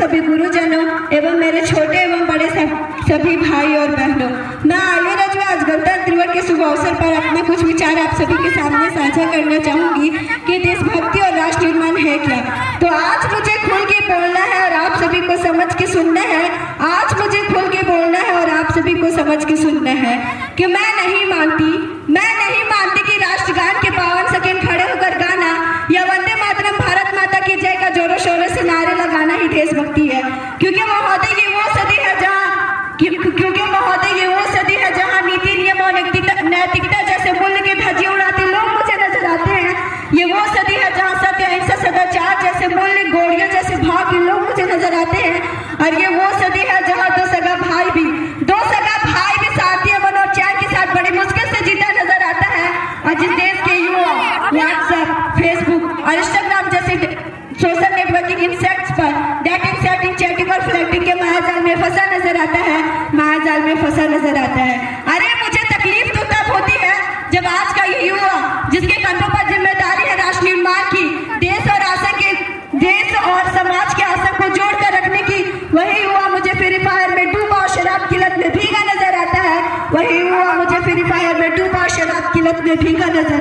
सभी गुरुजनों एवं मेरे छोटे एवं बड़े सभी भाई और बहनों, मैं आयु रजवा आज गणतंत्र दिवस के शुभ अवसर पर अपने कुछ विचार आप सभी के सामने साझा करना चाहूंगी कि देशभक्ति और राष्ट्र निर्माण है क्या। तो आज मुझे खुल के बोलना है और आप सभी को समझ के सुनना है। आज मुझे खुल के बोलना है और आप सभी को समझ के सुनना है कि मैं नहीं मानती कि राष्ट्रगान के 52 सेकंड खड़े होकर गाना या वंदे मातरम भारत माता की जय का जोरों शोरों से नारे लगाना ही देशभक्ति है। क्योंकि महोदय ये वो सदी है जहाँ नीति नियम और नैतिकता जैसे मूल्य के धज्जियां उड़ाते लोग मुझे नजर आते हैं। ये वो सदी है जहाँ सत्य अहिंसा सदाचार जैसे मूल्य गोड़ियों जैसे भाव के लोग मुझे नजर आते हैं। और ये वो सदी है जहाँ दो सगा भाई भी शांति अमन और चैन के साथ बड़ी मुश्किल से जीता नजर आता है। और जिस देश के युवा व्हाट्सएप, फेसबुक और इंस्टाग्राम जैसे सोशल नेटवर्किंग इंसेक्ट्स पर डेटिंग, सेटिंग, चैटिंग और फ्लर्टिंग के मायाजाल में फंसा नजर आता है। अरे मुझे तकलीफ तो तब होती है जब आज का ये युवा जिसके कंधों पर जिम्मेदारी है राष्ट्र निर्माण की, देश और समाज के आशा को जोड़कर रखने की, वही युवा मुझे फ्री फायर में डूबा और शराब की लत में भीगा नजर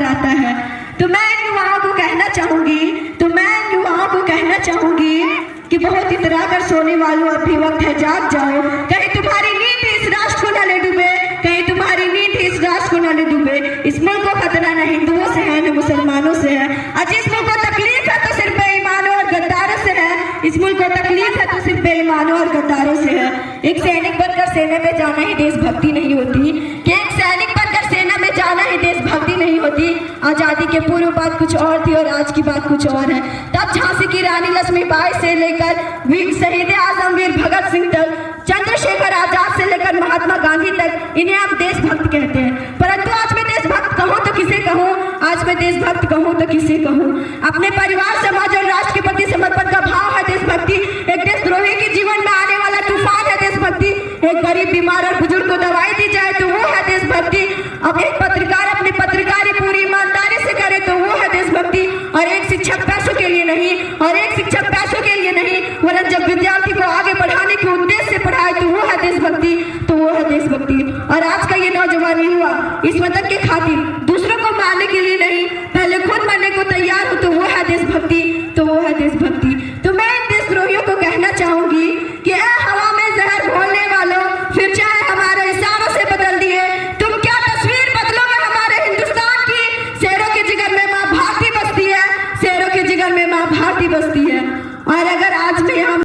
आता है। तो मैं इन युवाओं को कहना चाहूंगी कि बहुत इतरा कर सोने वालों अभी वक्त है जाग जाओ। कहीं तुम्हारी नींद इस राष्ट्र को न ले डूबे, इस मुल्क को खतरा न हिंदुओं से है न मुसलमानों से है। और जिस मुल्क को तकलीफ है तो सिर्फ बेईमानों और गद्दारों से है। एक सैनिक बनकर सेना में जाना ही देशभक्ति नहीं होती। आजादी के पूर्व बात कुछ और थी और आज की बात कुछ और है। तब झांसी की रानी लक्ष्मीबाई से लेकर शहीद आजम वीर भगत सिंह तक, चंद्रशेखर आजाद से लेकर महात्मा गांधी तक इन्हें हम देशभक्त कहते हैं। परंतु आज मैं देशभक्त कहूँ तो किसे कहूँ? अपने परिवार, समाज और राष्ट्र के प्रति समर्पण का भाव है देशभक्ति। एक देशद्रोही के जीवन में आने वाला तूफान है देशभक्ति। एक गरीब, बीमार और बुजुर्ग को दवाई दी जाए तो वो है देशभक्ति। अब एक पत्रकार अपनी पत्रकारी पूरी ईमानदारी से करे तो वो है देशभक्ति। और एक शिक्षक पैसों के लिए नहीं, वरन जब विद्यार्थी को आगे बढ़ाने के उद्देश्य से पढ़ाए तो वो है देशभक्ति। और आज का ये नौजवान युवा इस वतन के खातिर दूसरों को मारने के लिए नहीं, पहले खुद मरने को तैयार होता